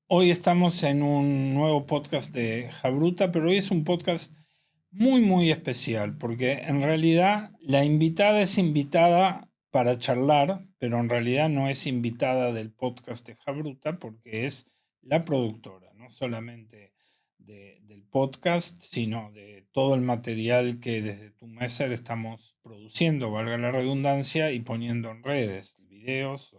Hoy estamos en un nuevo podcast de Jabruta, pero hoy es un podcast muy especial, porque en realidad la invitada es invitada para charlar, pero en realidad no es invitada del podcast de Jabruta, porque es la productora, no solamente del podcast, sino de todo el material que desde TuMeser estamos produciendo, valga la redundancia, y poniendo en redes, videos,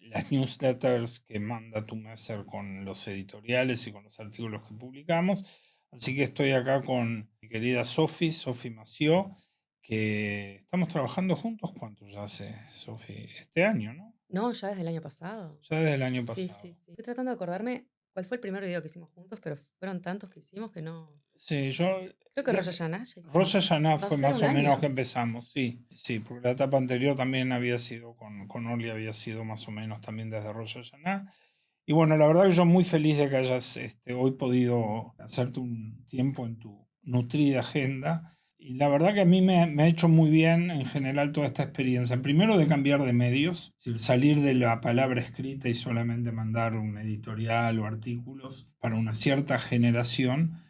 las newsletters que manda TuMeser con los editoriales y con los artículos que publicamos. Así que estoy acá con mi querida Sofi Mació, que estamos trabajando juntos. ¿Cuánto ya hace, Sofi? Este año, ¿no? No, ya desde el año pasado. Ya desde el año Sí, sí, pasado. sí. Estoy tratando de acordarme cuál fue el primer video que hicimos juntos, pero fueron tantos que hicimos que no. Sí, yo. Creo que Rosh Hashanah ya Rosh hicimos. Hashanah Va a fue ser más un o menos que año. empezamos, sí, sí, porque la etapa anterior también había sido con Oli, había sido más o menos también desde Rosh Hashanah. Y bueno, la verdad que yo muy feliz de que hayas hoy podido hacerte un tiempo en tu nutrida agenda. Y la verdad que a mí me ha hecho muy bien en general toda esta experiencia. Primero de cambiar de medios, es decir, salir de la palabra escrita y solamente mandar un editorial o artículos para una cierta generación.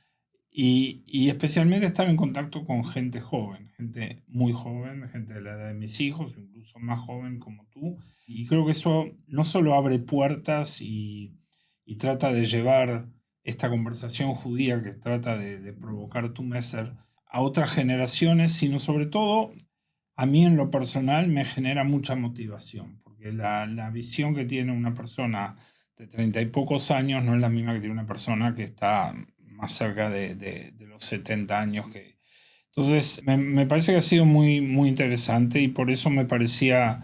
Y especialmente estar en contacto con gente joven, gente muy joven, gente de la edad de mis hijos, incluso más joven como tú. Y creo que eso no solo abre puertas y trata de llevar esta conversación judía que trata de provocar tu Messer a otras generaciones, sino sobre todo a mí en lo personal me genera mucha motivación, porque la visión que tiene una persona de 30 y pocos años no es la misma que tiene una persona que está más cerca de los 70 años. Entonces, me parece que ha sido muy interesante y por eso me parecía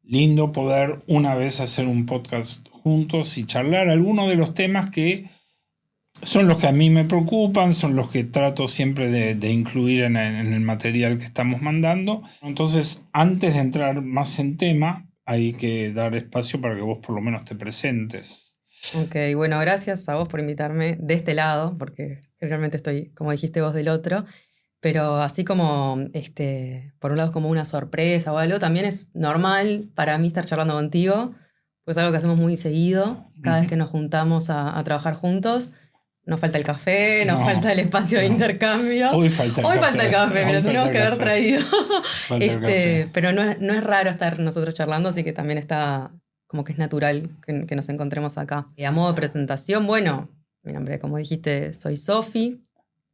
lindo poder una vez hacer un podcast juntos y charlar algunos de los temas que son los que a mí me preocupan, son los que trato siempre de incluir en el material que estamos mandando. Entonces, antes de entrar más en tema, hay que dar espacio para que vos por lo menos te presentes. Ok, bueno, gracias a vos por invitarme de este lado, porque realmente estoy, como dijiste vos, del otro. Pero así como, por un lado es como una sorpresa o algo, también es normal para mí estar charlando contigo, pues es algo que hacemos muy seguido, cada vez Ujú. que nos juntamos a trabajar juntos. Nos falta el café, nos No, falta el espacio de no. intercambio. Hoy falta el Hoy falta el café, café, hoy mira, falta tenemos el que haber café, traído. falta el café. Pero no es raro estar nosotros charlando, así que también está como que es natural que nos encontremos acá. Y a modo de presentación, bueno, mi nombre, como dijiste, soy Sofi.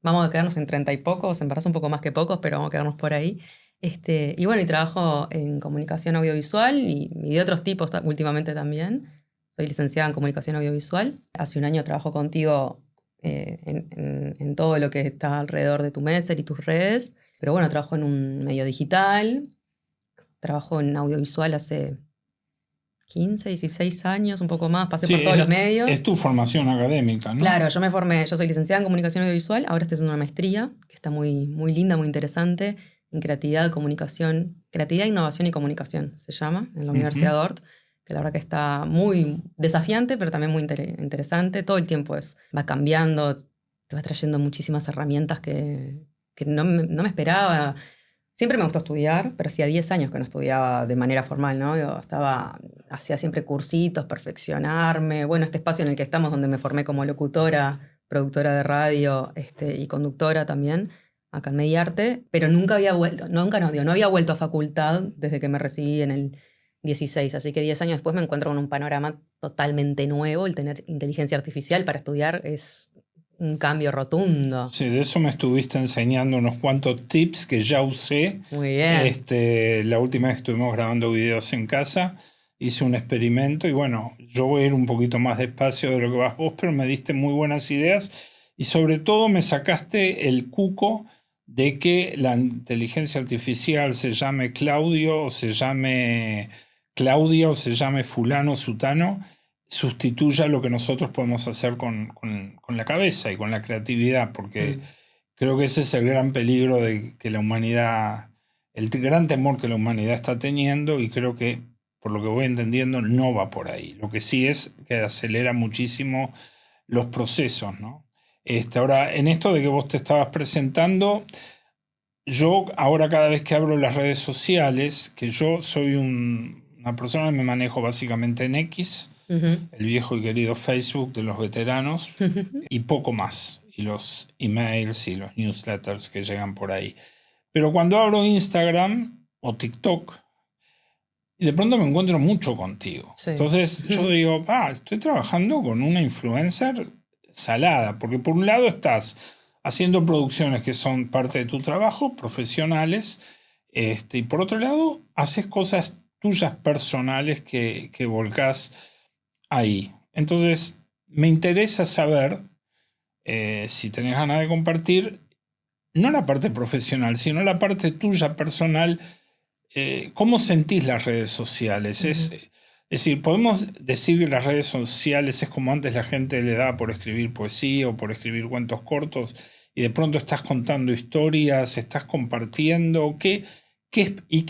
Vamos a quedarnos en 30 y pocos, en verdad un poco más que pocos, pero vamos a quedarnos por ahí. Y bueno, y trabajo en comunicación audiovisual y de otros tipos últimamente también. Soy licenciada en comunicación audiovisual. Hace un año trabajo contigo en todo lo que está alrededor de tu Messer y tus redes. Pero bueno, trabajo en un medio digital, trabajo en audiovisual hace 15, 16 años, un poco más, pasé Sí, por todos los es medios. tu formación académica, ¿no? Claro, yo me formé, yo soy licenciada en comunicación audiovisual, ahora estoy haciendo una maestría que está muy linda, muy interesante, en creatividad, comunicación, creatividad, innovación y comunicación se llama, en la Universidad Ujú. de Ort, que la verdad que está muy desafiante, pero también muy interesante. Todo el tiempo va cambiando, te va trayendo muchísimas herramientas que no me esperaba. Siempre me gustó estudiar, pero hacía 10 años que no estudiaba de manera formal, ¿no? Hacía siempre cursitos, perfeccionarme. Bueno, este espacio en el que estamos, donde me formé como locutora, productora de radio, y conductora también, acá en Mediarte, pero nunca había vuelto, nunca no, digo, no había vuelto a facultad desde que me recibí en el 16. Así que 10 años después me encuentro con un panorama totalmente nuevo. El tener inteligencia artificial para estudiar es un cambio rotundo. Sí, de eso me estuviste enseñando unos cuantos tips que ya usé. Muy bien. La última vez que estuvimos grabando videos en casa, hice un experimento y bueno, yo voy a ir un poquito más despacio de lo que vas vos, pero me diste muy buenas ideas y sobre todo me sacaste el cuco de que la inteligencia artificial se llame Claudio o se llame Claudia o se llame fulano, sutano, sustituya lo que nosotros podemos hacer con la cabeza y con la creatividad, porque Mm. creo que ese es el gran peligro de que la humanidad, el gran temor que la humanidad está teniendo y creo que, por lo que voy entendiendo, no va por ahí. Lo que sí es que acelera muchísimo los procesos, ¿no? Ahora, en esto de que vos te estabas presentando, yo ahora cada vez que abro las redes sociales, que yo soy una persona que me manejo básicamente en X, el viejo y querido Facebook de los veteranos, y poco más. Y los emails y los newsletters que llegan por ahí. Pero cuando abro Instagram o TikTok, y de pronto me encuentro mucho contigo. Sí. Entonces yo digo, estoy trabajando con una influencer salada, porque por un lado estás haciendo producciones que son parte de tu trabajo, profesionales, y por otro lado haces cosas tuyas personales que volcás ahí. Entonces me interesa saber si tenés ganas de compartir, no la parte profesional, sino la parte tuya personal. ¿Cómo sentís las redes sociales? Es decir, podemos decir que las redes sociales es como antes la gente le daba por escribir poesía o por escribir cuentos cortos, y de pronto estás contando historias, estás compartiendo. ¿Qué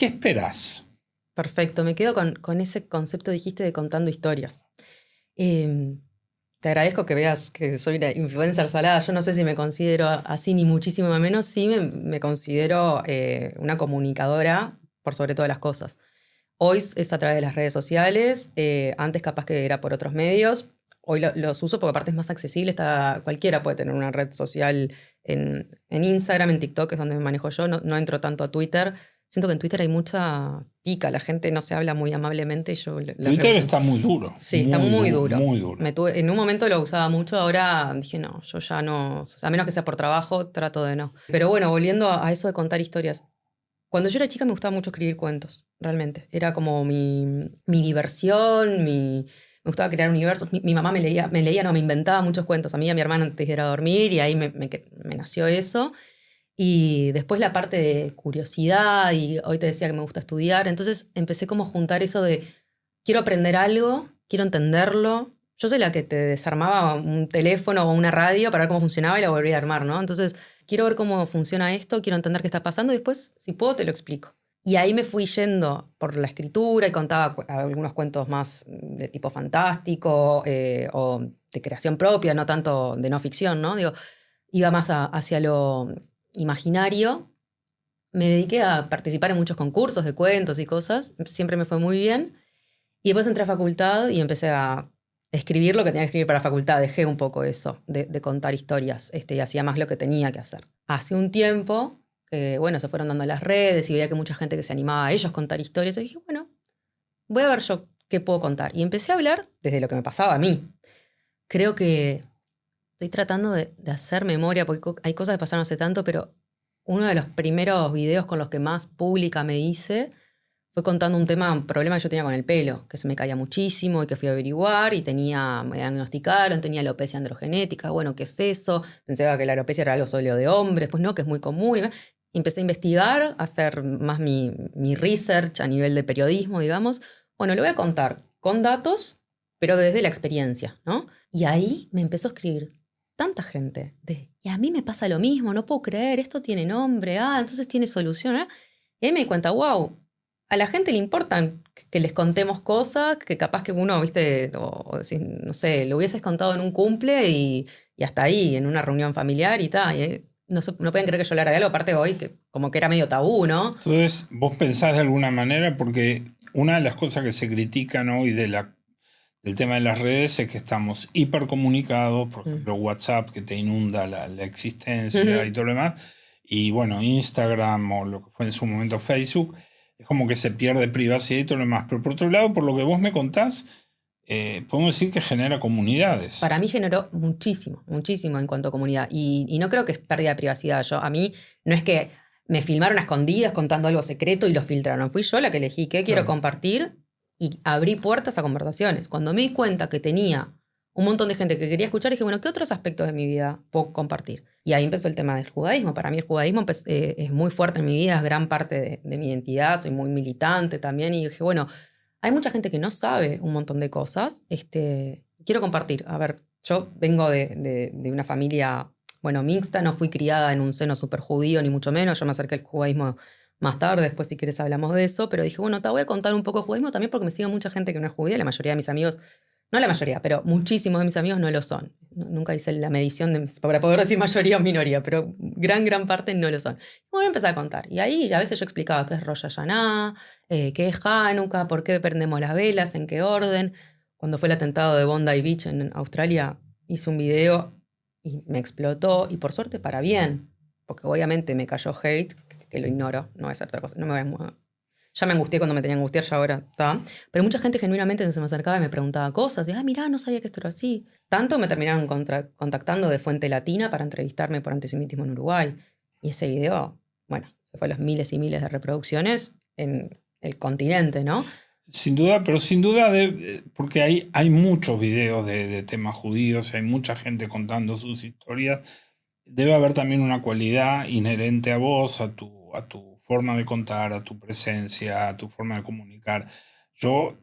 esperás? Perfecto, me quedo con ese concepto, dijiste, de contando historias. Te agradezco que veas que soy una influencer salada. Yo no sé si me considero así, ni muchísimo menos. Sí me considero una comunicadora por sobre todas las cosas. Hoy es a través de las redes sociales, antes capaz que era por otros medios. Hoy los uso porque aparte es más accesible, cualquiera puede tener una red social en Instagram, en TikTok, que es donde me manejo yo, no entro tanto a Twitter. Siento que en Twitter hay mucha pica, la gente no se habla muy amablemente. Twitter está muy duro. Sí, está muy duro. Muy duro. En un momento lo usaba mucho, ahora dije no, yo ya no, a menos que sea por trabajo, trato de no. Pero bueno, volviendo a eso de contar historias. Cuando yo era chica me gustaba mucho escribir cuentos, realmente. Era como mi diversión, me gustaba crear universos. Mi mamá me inventaba muchos cuentos. A mí y a mi hermana antes de ir a dormir, y ahí me nació eso. Y después la parte de curiosidad, y hoy te decía que me gusta estudiar. Entonces empecé como a juntar eso de quiero aprender algo, quiero entenderlo. Yo soy la que te desarmaba un teléfono o una radio para ver cómo funcionaba y la volvía a armar, ¿no? Entonces, quiero ver cómo funciona esto, quiero entender qué está pasando y después, si puedo, te lo explico. Y ahí me fui yendo por la escritura y contaba algunos cuentos más de tipo fantástico o de creación propia, no tanto de no ficción, ¿no? Digo, iba más hacia lo imaginario. Me dediqué a participar en muchos concursos de cuentos y cosas. Siempre me fue muy bien. Y después entré a facultad y empecé a escribir lo que tenía que escribir para facultad. Dejé un poco eso de contar historias y hacía más lo que tenía que hacer. Hace un tiempo, bueno, se fueron dando las redes y veía que mucha gente que se animaba a ellos contar historias. Y dije, bueno, voy a ver yo qué puedo contar. Y empecé a hablar desde lo que me pasaba a mí. Creo que estoy tratando de hacer memoria, porque hay cosas que pasaron hace tanto, pero uno de los primeros videos con los que más pública me hice fue contando un problema que yo tenía con el pelo, que se me caía muchísimo y que fui a averiguar y me diagnosticaron, tenía alopecia androgenética. Bueno, ¿qué es eso? Pensaba que la alopecia era algo solo de hombres, pues no, que es muy común. Y empecé a investigar, a hacer más mi research a nivel de periodismo, digamos. Bueno, lo voy a contar con datos, pero desde la experiencia, ¿no? Y ahí me empezó a escribir tanta gente y a mí me pasa lo mismo, no puedo creer, esto tiene nombre, entonces tiene solución, ¿eh? Y ahí me di cuenta, wow, a la gente le importan que les contemos cosas que capaz que uno, viste, no sé, lo hubieses contado en un cumple y hasta ahí, en una reunión familiar y tal. Y no pueden creer que yo hablara de algo, aparte hoy, que como que era medio tabú, ¿no? Entonces, vos pensás de alguna manera, porque una de las cosas que se critican hoy del tema de las redes es que estamos hipercomunicados, por ejemplo, WhatsApp, que te inunda la existencia y todo lo demás, y bueno, Instagram o lo que fue en su momento Facebook, es como que se pierde privacidad y todo lo demás. Pero por otro lado, por lo que vos me contás, podemos decir que genera comunidades. Para mí generó muchísimo, muchísimo en cuanto a comunidad. Y no creo que es pérdida de privacidad. A mí no es que me filmaron a escondidas contando algo secreto y lo filtraron. Fui yo la que elegí qué quiero compartir y abrí puertas a conversaciones. Cuando me di cuenta que tenía un montón de gente que quería escuchar, dije, bueno, ¿qué otros aspectos de mi vida puedo compartir? Y ahí empezó el tema del judaísmo. Para mí el judaísmo es muy fuerte en mi vida, es gran parte de mi identidad, soy muy militante también. Y dije, bueno, hay mucha gente que no sabe un montón de cosas. Quiero compartir. A ver, yo vengo de una familia, bueno, mixta, no fui criada en un seno súper judío, ni mucho menos. Yo me acerqué al judaísmo más tarde, después si quieres hablamos de eso. Pero dije, bueno, te voy a contar un poco de judaísmo también porque me sigue mucha gente que no es judía. La mayoría de mis amigos, no la mayoría, pero muchísimos de mis amigos no lo son. Nunca hice la medición para poder decir mayoría o minoría, pero gran parte no lo son. Voy a empezar a contar. Y ahí a veces yo explicaba qué es Rosh Hashanah, qué es Hanukkah, por qué prendemos las velas, en qué orden. cuando fue el atentado de Bondi Beach en Australia, hice un video y me explotó, y por suerte para bien, porque obviamente me cayó hate, que lo ignoro, no es otra cosa, no me voy a... Ya me angustié cuando me tenía que angustiar, ya ahora está. Pero mucha gente genuinamente se me acercaba y me preguntaba cosas. Y, mirá, no sabía que esto era así. Tanto me terminaron contactando de Fuente Latina para entrevistarme por antisemitismo en Uruguay. Y ese video, bueno, se fue a los miles y miles de reproducciones en el continente, ¿no? Sin duda, pero sin duda, porque hay muchos videos de temas judíos, hay mucha gente contando sus historias. Debe haber también una cualidad inherente a vos, a tu forma de contar, a tu presencia, a tu forma de comunicar. Yo,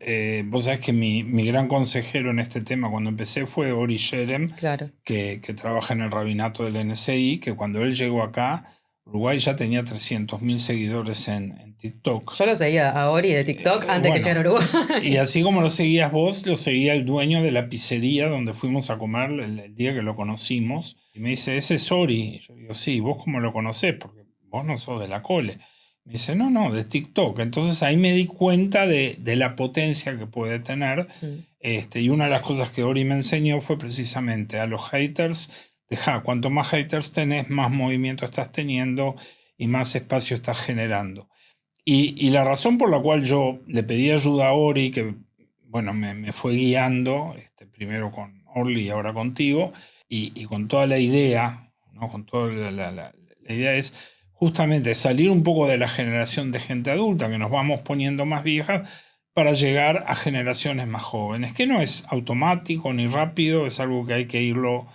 vos sabés que mi gran consejero en este tema cuando empecé fue Ori Sherem, Claro. que trabaja en el rabinato del NSI, que cuando él llegó acá, Uruguay ya tenía 300.000 seguidores en TikTok. Yo lo seguía a Ori de TikTok antes que llegara a Uruguay. Y así como lo seguías vos, lo seguía el dueño de la pizzería donde fuimos a comer el día que lo conocimos. Y me dice, ese es Ori. Y yo digo, sí, ¿vos cómo lo conocés? Porque vos no sos de la Cole. Me dice, no, de TikTok. Entonces ahí me di cuenta de la potencia que puede tener. Y una de las cosas que Ori me enseñó fue precisamente a los haters, cuanto más haters tenés, más movimiento estás teniendo y más espacio estás generando. Y la razón por la cual yo le pedí ayuda a Ori, que bueno, me fue guiando, primero con Orly y ahora contigo, y con toda la idea, ¿no? Con toda la idea es justamente salir un poco de la generación de gente adulta, que nos vamos poniendo más viejas, para llegar a generaciones más jóvenes, que no es automático ni rápido, es algo que hay que irlo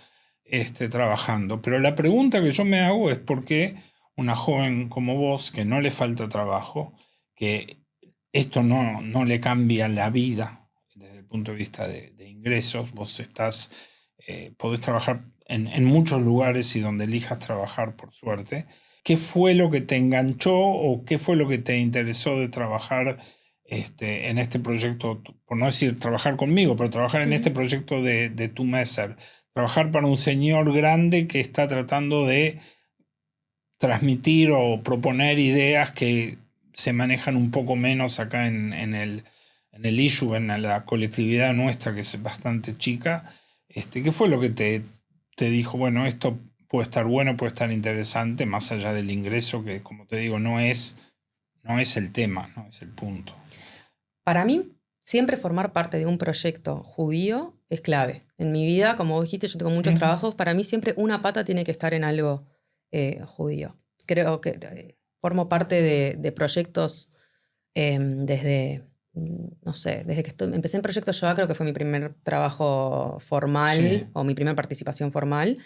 trabajando. Pero la pregunta que yo me hago es por qué una joven como vos, que no le falta trabajo, que esto no le cambia la vida desde el punto de vista de ingresos, vos podés trabajar en muchos lugares y donde elijas trabajar, por suerte. ¿Qué fue lo que te enganchó o qué fue lo que te interesó de trabajar en este proyecto? Por no decir trabajar conmigo, pero trabajar en este proyecto de Tu Messer. Trabajar para un señor grande que está tratando de transmitir o proponer ideas que se manejan un poco menos acá en el issue, en la colectividad nuestra, que es bastante chica. ¿Qué fue lo que te dijo, bueno, esto puede estar bueno, puede estar interesante, más allá del ingreso, que como te digo, no es el tema, no es el punto? Para mí, siempre formar parte de un proyecto judío es clave. En mi vida, como vos dijiste, yo tengo muchos trabajos, para mí siempre una pata tiene que estar en algo judío. Creo que formo parte de proyectos desde, no sé, desde que empecé en Proyecto Yoa, creo que fue mi primer trabajo formal, Sí. o mi primera participación formal.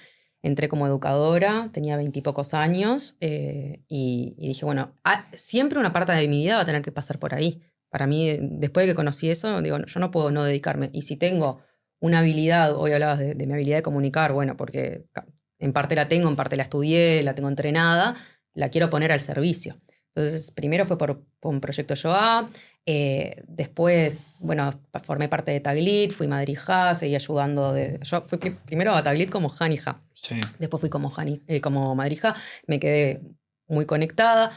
Entré como educadora, tenía 20 y pocos años, y dije, bueno, siempre una parte de mi vida va a tener que pasar por ahí. Para mí, después de que conocí eso, digo, yo no puedo no dedicarme. Y si tengo una habilidad, hoy hablabas de mi habilidad de comunicar, bueno, porque en parte la tengo, en parte la estudié, la tengo entrenada, la quiero poner al servicio. Entonces, primero fue por un proyecto Yoa, después, bueno, formé parte de Taglit, fui madrija, seguí ayudando. Yo fui primero a Taglit como Janija, Sí. después fui como madrija, me quedé muy conectada.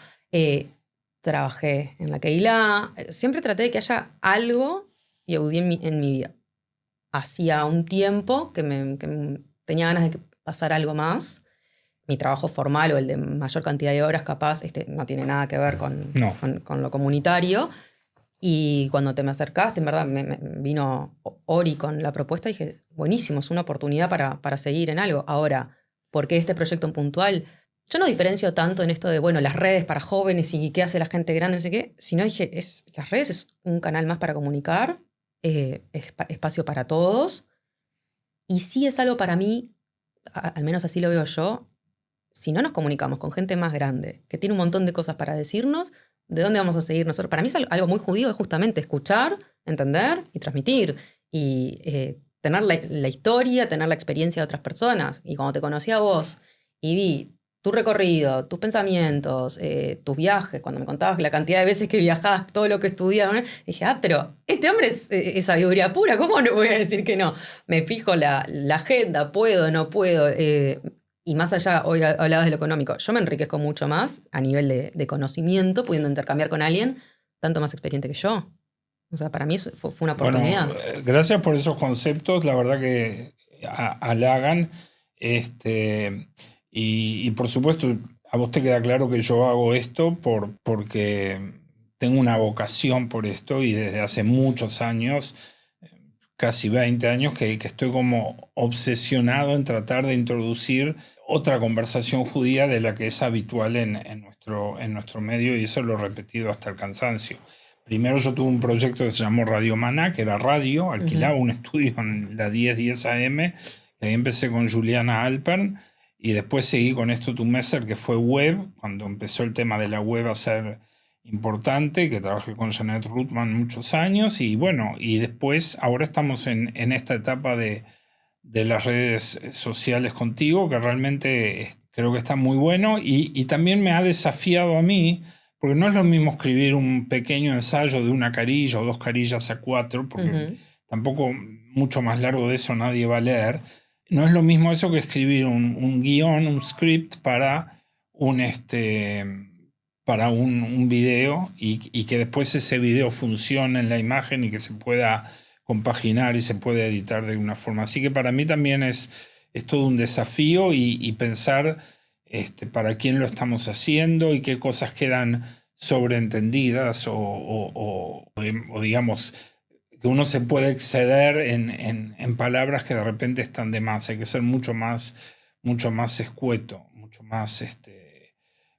Trabajé en la Keilah, siempre traté de que haya algo yehudí en mi vida. Hacía un tiempo que tenía ganas de que pasara algo más. Mi trabajo formal o el de mayor cantidad de horas capaz no tiene nada que ver con lo comunitario. Y cuando te me acercaste, en verdad, me vino Ori con la propuesta y dije, buenísimo, es una oportunidad para seguir en algo. Ahora, ¿por qué este proyecto en puntual? Yo no diferencio tanto en esto de, bueno, las redes para jóvenes y qué hace la gente grande, no sé qué, sino dije, las redes es un canal más para comunicar, espacio para todos, y sí es algo para mí, al menos así lo veo yo, si no nos comunicamos con gente más grande, que tiene un montón de cosas para decirnos, ¿de dónde vamos a seguir nosotros? Para mí es algo muy judío, es justamente escuchar, entender y transmitir, y tener la historia, tener la experiencia de otras personas. Y cuando te conocí a vos y vi tu recorrido, tus pensamientos, tus viajes, cuando me contabas la cantidad de veces que viajabas, todo lo que estudiabas, ¿no? Dije, pero este hombre es sabiduría pura, ¿cómo no voy a decir que no? Me fijo la agenda, puedo, no puedo. Y más allá, hoy hablabas de lo económico, yo me enriquezco mucho más a nivel de conocimiento, pudiendo intercambiar con alguien tanto más experiente que yo. O sea, para mí fue una Bueno, oportunidad. gracias por esos conceptos, la verdad que halagan. Este, y por supuesto, a vos te queda claro que yo hago esto porque tengo una vocación por esto y desde hace muchos años, casi 20 años, que estoy como obsesionado en tratar de introducir otra conversación judía de la que es habitual en nuestro medio, y eso lo he repetido hasta el cansancio. Primero yo tuve un proyecto que se llamó Radio Maná, que era radio, alquilaba un estudio en la 1010 AM, y ahí empecé con Juliana Alpern, y después seguí con Esto Tu Messer, que fue web, cuando empezó el tema de la web a ser importante, que trabajé con Janet Ruttman muchos años, y bueno, y después, ahora estamos en esta etapa de las redes sociales contigo, que realmente creo que está muy bueno, y también me ha desafiado a mí, porque no es lo mismo escribir un pequeño ensayo de una carilla o 2 carillas a 4, porque tampoco mucho más largo de eso nadie va a leer. No es lo mismo eso que escribir un guión, un script para un video, y que después ese video funcione en la imagen y que se pueda compaginar y se puede editar de una forma. Así que para mí también es todo un desafío, y pensar para quién lo estamos haciendo y qué cosas quedan sobreentendidas o digamos que uno se puede exceder en palabras que de repente están de más. Hay que ser mucho más escueto, mucho más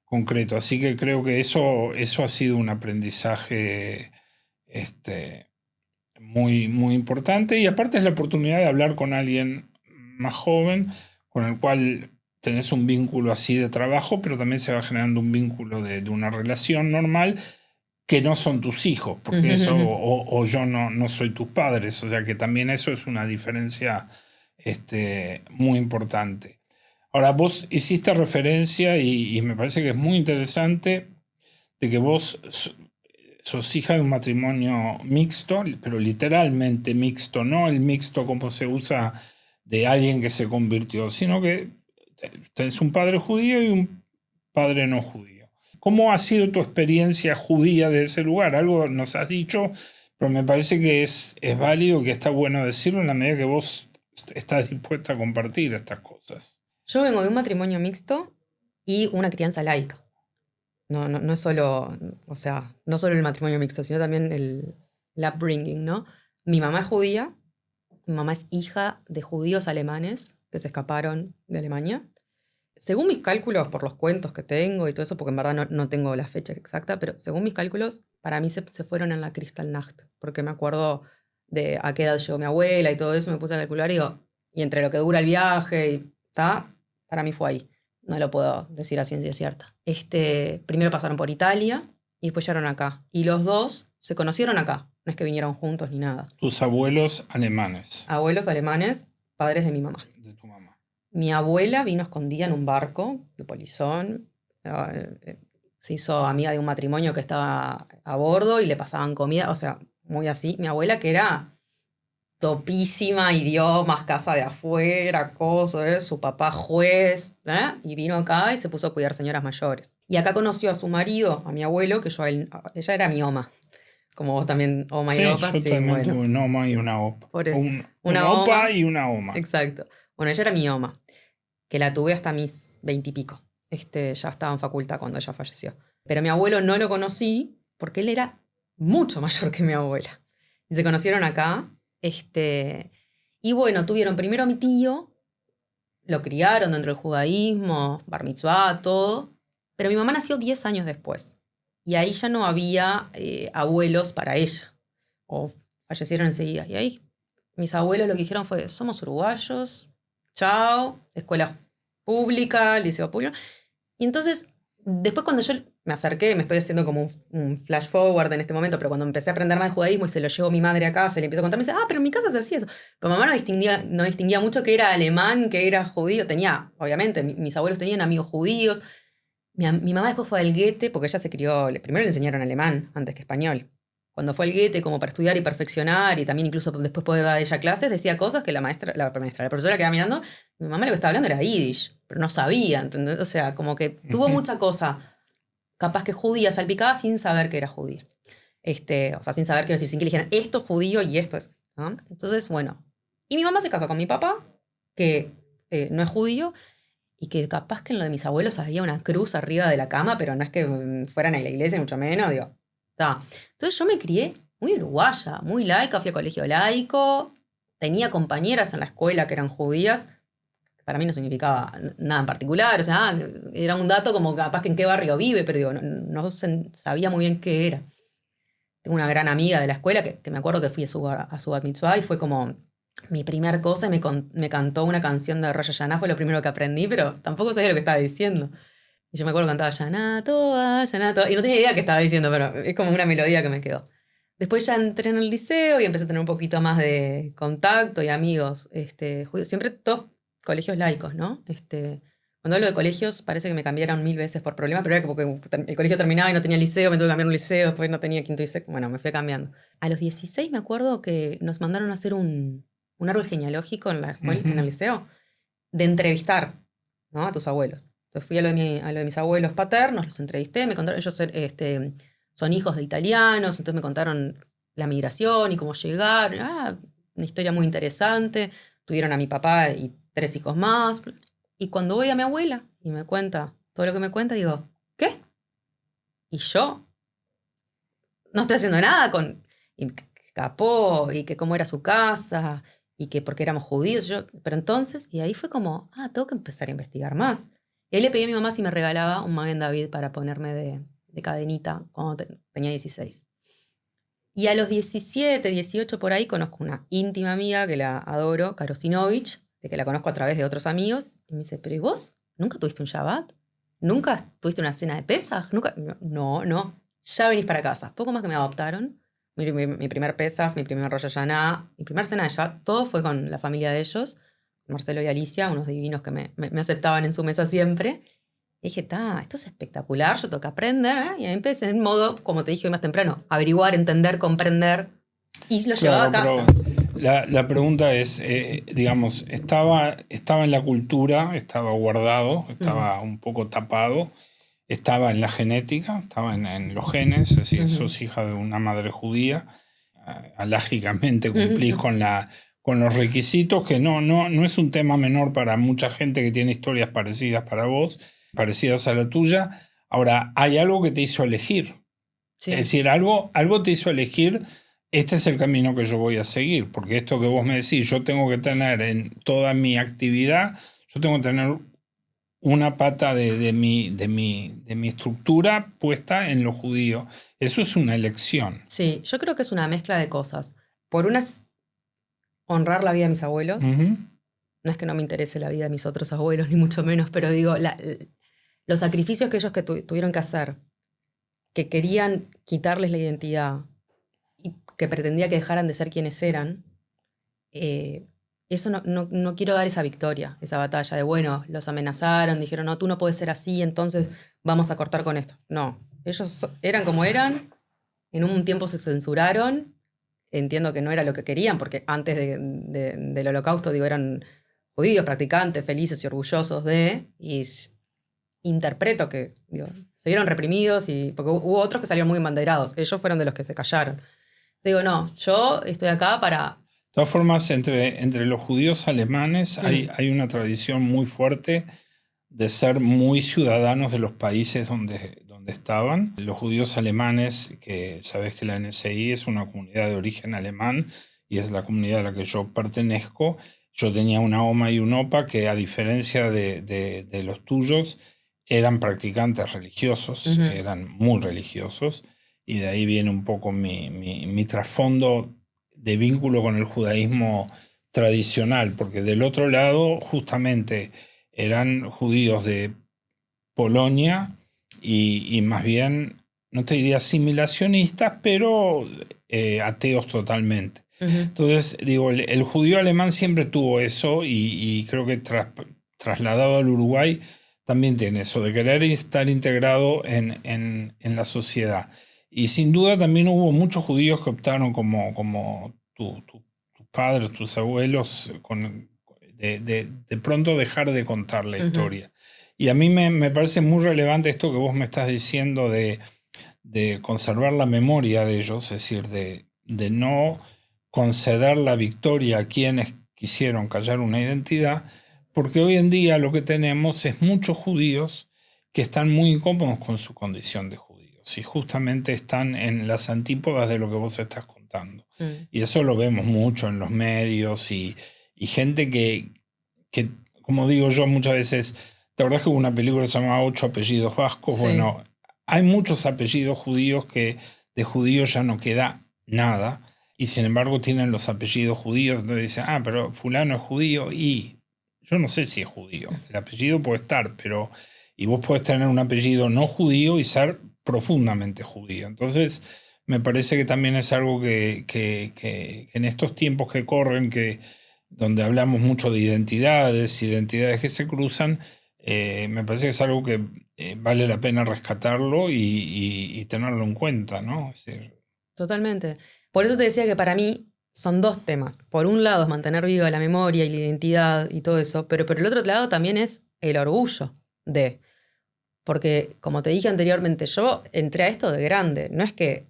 concreto. Así que creo que eso ha sido un aprendizaje muy, muy importante. Y aparte es la oportunidad de hablar con alguien más joven, con el cual tenés un vínculo así de trabajo, pero también se va generando un vínculo de una relación normal, que no son tus hijos, porque eso, o yo no soy tus padres, o sea que también eso es una diferencia muy importante. Ahora, vos hiciste referencia, y me parece que es muy interesante, de que vos sos hija de un matrimonio mixto, pero literalmente mixto, no el mixto como se usa de alguien que se convirtió, sino que tenés un padre judío y un padre no judío. ¿Cómo ha sido tu experiencia judía de ese lugar? Algo nos has dicho, pero me parece que es válido, que está bueno decirlo en la medida que vos estás dispuesta a compartir estas cosas. Yo vengo de un matrimonio mixto y una crianza laica. No es solo, o sea, no solo el matrimonio mixto, sino también el upbringing, ¿no? Mi mamá es judía, mi mamá es hija de judíos alemanes que se escaparon de Alemania. Según mis cálculos, por los cuentos que tengo y todo eso, porque en verdad no tengo la fecha exacta, pero según mis cálculos, para mí se fueron en la Kristallnacht, porque me acuerdo de a qué edad llegó mi abuela y todo eso, me puse a calcular y digo, y entre lo que dura el viaje y para mí fue ahí. No lo puedo decir a ciencia cierta. Primero pasaron por Italia y después llegaron acá. Y los dos se conocieron acá. No es que vinieron juntos ni nada. Tus abuelos alemanes. Abuelos alemanes, padres de mi mamá. De tu mamá. Mi abuela vino escondida en un barco de polizón. Se hizo amiga de un matrimonio que estaba a bordo y le pasaban comida. O sea, muy así. Mi abuela, que era topísima, idiomas, casa de afuera, cosas, su papá juez, y vino acá y se puso a cuidar señoras mayores. Y acá conoció a su marido, a mi abuelo, que ella era mi oma. Como vos también, oma y opa. Yo sí, también bueno. tuve un oma y una opa. Por eso. Una opa y una oma. Exacto. Bueno, ella era mi oma, que la tuve hasta mis 20 y pico. Ya estaba en facultad cuando ella falleció. Pero mi abuelo no lo conocí porque él era mucho mayor que mi abuela. Y se conocieron acá. Y bueno, tuvieron primero a mi tío, lo criaron dentro del judaísmo, bar mitzvah, todo, pero mi mamá nació 10 años después. Y ahí ya no había abuelos para ella, o fallecieron enseguida. Y ahí mis abuelos lo que dijeron fue, somos uruguayos, chao, escuela pública, liceo público. Y entonces, después cuando yo me acerqué, me estoy haciendo como un flash forward en este momento, pero cuando empecé a aprender más de judaísmo y se lo llevo a mi madre a casa y le empiezo a contar, me dice, pero en mi casa se hacía eso. Pero mamá no distinguía mucho que era alemán, que era judío. Tenía, obviamente, mis abuelos tenían amigos judíos. Mi mamá después fue al Goethe, porque ella se crió, primero le enseñaron alemán antes que español. Cuando fue al Goethe como para estudiar y perfeccionar y también incluso después poder dar a ella clases, decía cosas que la profesora quedaba mirando. Mi mamá lo que estaba hablando era yiddish, pero no sabía, ¿entendés? O sea, como que tuvo mucha cosa, capaz que judía, salpicada sin saber que era judía. O sea, sin saber, quiero decir, sin que le dijeran esto es judío y esto es, ¿no? Entonces, bueno. Y mi mamá se casó con mi papá, que no es judío, y que capaz que en lo de mis abuelos había una cruz arriba de la cama, pero no es que fueran a la iglesia, mucho menos, digo. Ta. Entonces yo me crié muy uruguaya, muy laica, fui a colegio laico, tenía compañeras en la escuela que eran judías, para mí no significaba nada en particular, o sea, era un dato como capaz que en qué barrio vive, pero digo, no sabía muy bien qué era. Tengo una gran amiga de la escuela que me acuerdo que fui a su bat mitzvah y fue como mi primer cosa y me cantó una canción de Rosh Hashanah, fue lo primero que aprendí, pero tampoco sabía lo que estaba diciendo. Y yo me acuerdo que cantaba Shana Tova, Shana Tova, y no tenía idea qué estaba diciendo, pero es como una melodía que me quedó. Después ya entré en el liceo y empecé a tener un poquito más de contacto y amigos. Siempre todos colegios laicos, ¿no? Cuando hablo de colegios parece que me cambiaron 1000 veces por problemas, pero era porque el colegio terminaba y no tenía liceo, me tuve que cambiar un liceo, después no tenía quinto y sexto, bueno, me fui cambiando. A los 16 me acuerdo que nos mandaron a hacer un árbol genealógico en la escuela, en el liceo, de entrevistar, ¿no? A tus abuelos. Entonces fui a lo de mis abuelos paternos, los entrevisté, me contaron, ellos son hijos de italianos, entonces me contaron la migración y cómo llegaron. Una historia muy interesante. Tuvieron a mi papá y 3 hijos más. Y cuando voy a mi abuela y me cuenta todo lo que me cuenta, digo, ¿qué? Y yo no estoy haciendo nada con... Y que escapó, y que cómo era su casa, y que porque éramos judíos. Pero entonces, y ahí fue como, tengo que empezar a investigar más. Y ahí le pedí a mi mamá si me regalaba un Magen David para ponerme de cadenita cuando tenía 16. Y a los 17, 18 por ahí conozco una íntima amiga que la adoro, Caro Sinovich, de que la conozco a través de otros amigos, y me dice, ¿pero y vos? ¿Nunca tuviste un Shabbat? ¿Nunca tuviste una cena de Pesaj? ¿Nunca? No, ya venís para casa. Poco más que me adoptaron. Mi primer Pesaj, mi primer Rosh Hashanah, mi primer cena de Shabbat, todo fue con la familia de ellos, Marcelo y Alicia, unos divinos que me aceptaban en su mesa siempre. Y dije, esto es espectacular, yo tengo que aprender, ¿eh? Y ahí empecé en modo, como te dije hoy más temprano, averiguar, entender, comprender, y lo llevaba a casa. Pero la pregunta es, digamos, estaba en la cultura, estaba guardado, estaba un poco tapado, estaba en la genética, estaba en los genes, es decir, sos hija de una madre judía, alágicamente cumplís con los requisitos, que no es un tema menor para mucha gente que tiene historias parecidas para vos, parecidas a la tuya. Ahora, hay algo que te hizo elegir. Sí. Es decir, algo te hizo elegir, este es el camino que yo voy a seguir, porque esto que vos me decís, yo tengo que tener en toda mi actividad, yo tengo que tener una pata de mi estructura puesta en lo judío. Eso es una elección. Sí, yo creo que es una mezcla de cosas. Por una es honrar la vida de mis abuelos. Uh-huh. No es que no me interese la vida de mis otros abuelos, ni mucho menos, pero digo, los sacrificios que ellos tuvieron que hacer, que querían quitarles la identidad y que pretendía que dejaran de ser quienes eran, eso no quiero dar esa victoria, esa batalla de, bueno, los amenazaron, dijeron, no, tú no puedes ser así, entonces vamos a cortar con esto. No, ellos eran como eran, en un tiempo se censuraron, entiendo que no era lo que querían, porque antes del Holocausto, digo, eran judíos, practicantes, felices y orgullosos y interpreto que, digo, se vieron reprimidos, porque hubo otros que salieron muy embanderados, ellos fueron de los que se callaron. Digo, no, yo estoy acá para... De todas formas, entre los judíos alemanes hay una tradición muy fuerte de ser muy ciudadanos de los países donde estaban. Los judíos alemanes, que sabes que la NSI es una comunidad de origen alemán y es la comunidad a la que yo pertenezco. Yo tenía una oma y un opa que, a diferencia de los tuyos, eran practicantes religiosos, eran muy religiosos, y de ahí viene un poco mi trasfondo de vínculo con el judaísmo tradicional, porque del otro lado justamente eran judíos de Polonia y más bien, no te diría asimilacionistas, pero ateos totalmente. Entonces, digo, el judío alemán siempre tuvo eso y creo que trasladado al Uruguay también tiene eso, de querer estar integrado en la sociedad. Y sin duda también hubo muchos judíos que optaron como tus padres, tus abuelos, de pronto dejar de contar la historia. Y a mí me parece muy relevante esto que vos me estás diciendo de de conservar la memoria de ellos, es decir, de no conceder la victoria a quienes quisieron callar una identidad, porque hoy en día lo que tenemos es muchos judíos que están muy incómodos con su condición de judíos y justamente están en las antípodas de lo que vos estás contando. Y eso lo vemos mucho en los medios y gente que, como digo yo muchas veces, ¿te acordás que hubo una película que se llamaba Ocho apellidos vascos? Sí. Bueno, hay muchos apellidos judíos que de judíos ya no queda nada y sin embargo tienen los apellidos judíos, entonces dicen, pero fulano es judío y yo no sé si es judío, el apellido puede estar, pero y vos podés tener un apellido no judío y ser profundamente judío. Entonces, me parece que también es algo que en estos tiempos que corren, donde hablamos mucho de identidades que se cruzan, me parece que es algo que vale la pena rescatarlo y tenerlo en cuenta, ¿no? Es decir, Totalmente. Por eso te decía que para mí son dos temas. Por un lado es mantener viva la memoria y la identidad y todo eso, pero por el otro lado también es el orgullo de... Porque, como te dije anteriormente, yo entré a esto de grande. No es que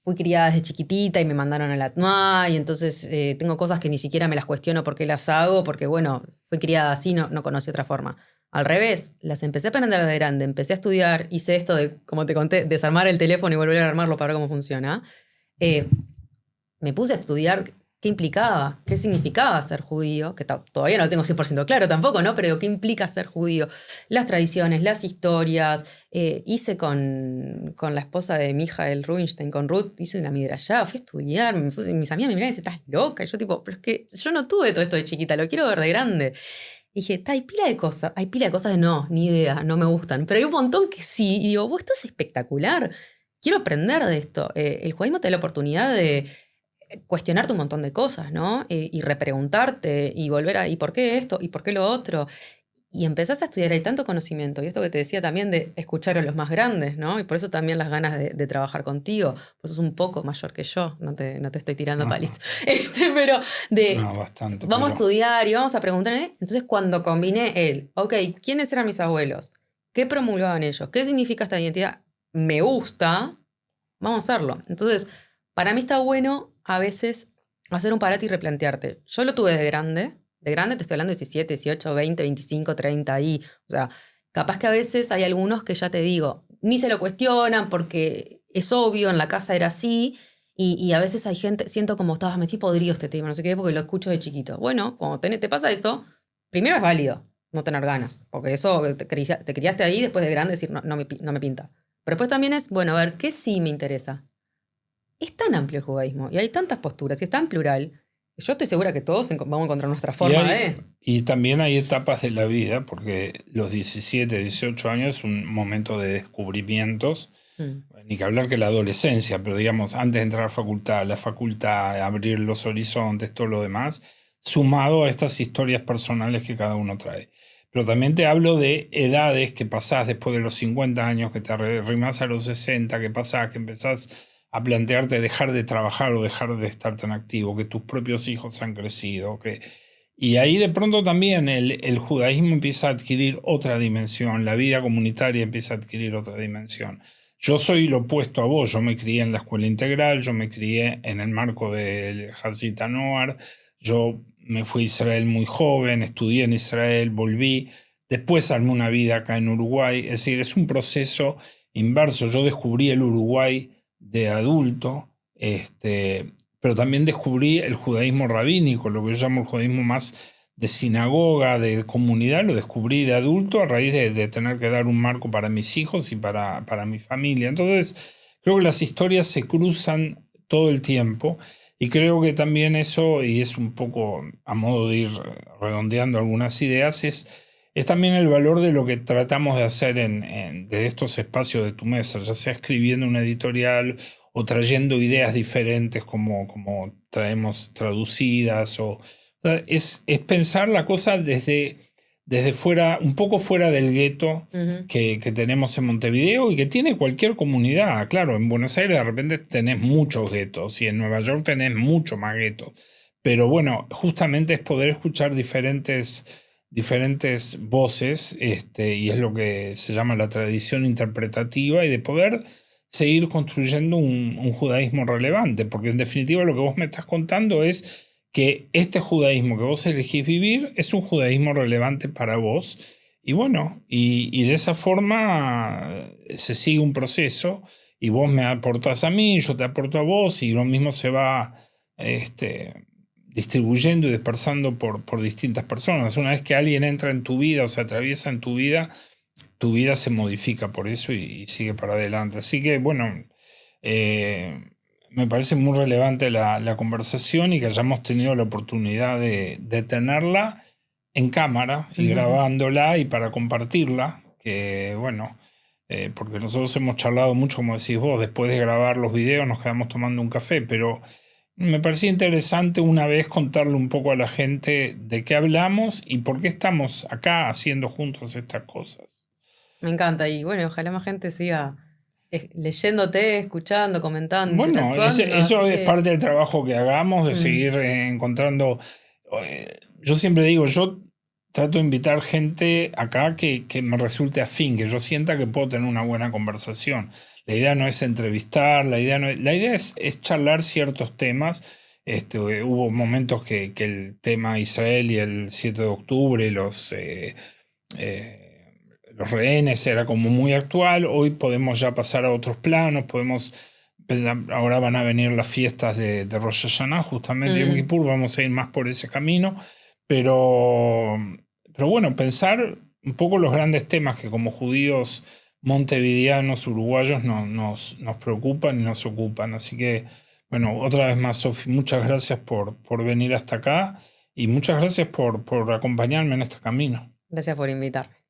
fui criada desde chiquitita y me mandaron a la TNUA y entonces tengo cosas que ni siquiera me las cuestiono por qué las hago, porque, bueno, fui criada así, no conocí otra forma. Al revés, las empecé a aprender de grande, empecé a estudiar, hice esto de, como te conté, desarmar el teléfono y volver a armarlo para ver cómo funciona. Me puse a estudiar qué implicaba, qué significaba ser judío, que todavía no lo tengo 100% claro tampoco, ¿no? Pero qué implica ser judío. Las tradiciones, las historias. Hice con la esposa de Mijael Rubinstein, con Ruth, hice una midrashá, fui a estudiar, mis amigas me miraban y decían, estás loca. Y yo tipo, pero es que yo no tuve todo esto de chiquita, lo quiero ver de grande. Y dije, hay pila de cosas, de no, ni idea, no me gustan. Pero hay un montón que sí. Y digo, esto es espectacular. Quiero aprender de esto. El judaísmo te da la oportunidad de cuestionarte un montón de cosas, ¿no? Y repreguntarte y volver a, ¿y por qué esto? ¿Y por qué lo otro? Y empezás a estudiar, hay tanto conocimiento, y esto que te decía también de escuchar a los más grandes, ¿no? Y por eso también las ganas de trabajar contigo, por eso es un poco mayor que yo, no te estoy tirando palitos, pero de, bastante, vamos a pero estudiar y vamos a preguntar, ¿eh? Entonces cuando combiné ¿quiénes eran mis abuelos? ¿Qué promulgaban ellos? ¿Qué significa esta identidad? Me gusta, vamos a hacerlo. Entonces, para mí está bueno a veces hacer un parate y replantearte. Yo lo tuve de grande te estoy hablando de 17, 18, 20, 25, 30 ahí. O sea, capaz que a veces hay algunos que ya te digo, ni se lo cuestionan porque es obvio, en la casa era así. Y a veces hay gente, siento como estabas metido podrido este tema, no sé qué, porque lo escucho de chiquito. Bueno, cuando te pasa eso, primero es válido no tener ganas, porque eso te criaste ahí, después de grande decir, no me pinta. Pero después también es, bueno, a ver, ¿qué sí me interesa? Es tan amplio el judaísmo y hay tantas posturas y es tan plural. Yo estoy segura que todos vamos a encontrar nuestra forma de... Y también hay etapas de la vida, porque los 17, 18 años es un momento de descubrimientos, ni que hablar que la adolescencia, pero digamos, antes de entrar a la facultad, abrir los horizontes, todo lo demás, sumado a estas historias personales que cada uno trae. Pero también te hablo de edades que pasás después de los 50 años, que te arrimas a los 60, que pasás, que empezás a plantearte dejar de trabajar o dejar de estar tan activo, que tus propios hijos han crecido, y ahí de pronto también el judaísmo empieza a adquirir otra dimensión, la vida comunitaria empieza a adquirir otra dimensión. Yo soy lo opuesto a vos, yo me crié en la escuela integral, yo me crié en el marco del Hazit Noar, yo me fui a Israel muy joven, estudié en Israel, volví, después armé una vida acá en Uruguay, es decir, es un proceso inverso. Yo descubrí el Uruguay de adulto, pero también descubrí el judaísmo rabínico, lo que yo llamo el judaísmo más de sinagoga, de comunidad, lo descubrí de adulto a raíz de tener que dar un marco para mis hijos y para mi familia. Entonces, creo que las historias se cruzan todo el tiempo y creo que también eso, y es un poco a modo de ir redondeando algunas ideas, es también el valor de lo que tratamos de hacer de estos espacios de tu mesa, ya sea escribiendo una editorial o trayendo ideas diferentes como traemos traducidas. O sea, es pensar la cosa desde fuera, un poco fuera del gueto que tenemos en Montevideo y que tiene cualquier comunidad. Claro, en Buenos Aires de repente tenés muchos guetos y en Nueva York tenés mucho más guetos. Pero bueno, justamente es poder escuchar diferentes voces, y es lo que se llama la tradición interpretativa, y de poder seguir construyendo un judaísmo relevante, porque en definitiva lo que vos me estás contando es que este judaísmo que vos elegís vivir es un judaísmo relevante para vos, y bueno, y de esa forma se sigue un proceso, y vos me aportás a mí, yo te aporto a vos, y lo mismo se va distribuyendo y dispersando por distintas personas. Una vez que alguien entra en tu vida o se atraviesa en tu vida se modifica por eso y sigue para adelante. Así que, bueno, me parece muy relevante la conversación y que hayamos tenido la oportunidad de tenerla en cámara y grabándola y para compartirla, que bueno, porque nosotros hemos charlado mucho, como decís vos, después de grabar los videos nos quedamos tomando un café, pero me parecía interesante una vez contarle un poco a la gente de qué hablamos y por qué estamos acá haciendo juntos estas cosas. Me encanta y bueno, ojalá más gente siga leyéndote, escuchando, comentando, Bueno, interactuando, eso así es que parte del trabajo que hagamos, de seguir encontrando. Yo siempre digo, yo trato de invitar gente acá que me resulte afín, que yo sienta que puedo tener una buena conversación. La idea no es entrevistar, la idea es charlar ciertos temas. Hubo momentos que el tema Israel y el 7 de octubre, los rehenes era como muy actual. Hoy podemos ya pasar a otros planos, podemos ahora van a venir las fiestas de Rosh Hashanah, justamente Yom Kippur, vamos a ir más por ese camino, pero, pero bueno, pensar un poco los grandes temas que como judíos montevideanos, uruguayos nos preocupan y nos ocupan. Así que, bueno, otra vez más, Sofi, muchas gracias por venir hasta acá y muchas gracias por acompañarme en este camino. gracias por invitarme.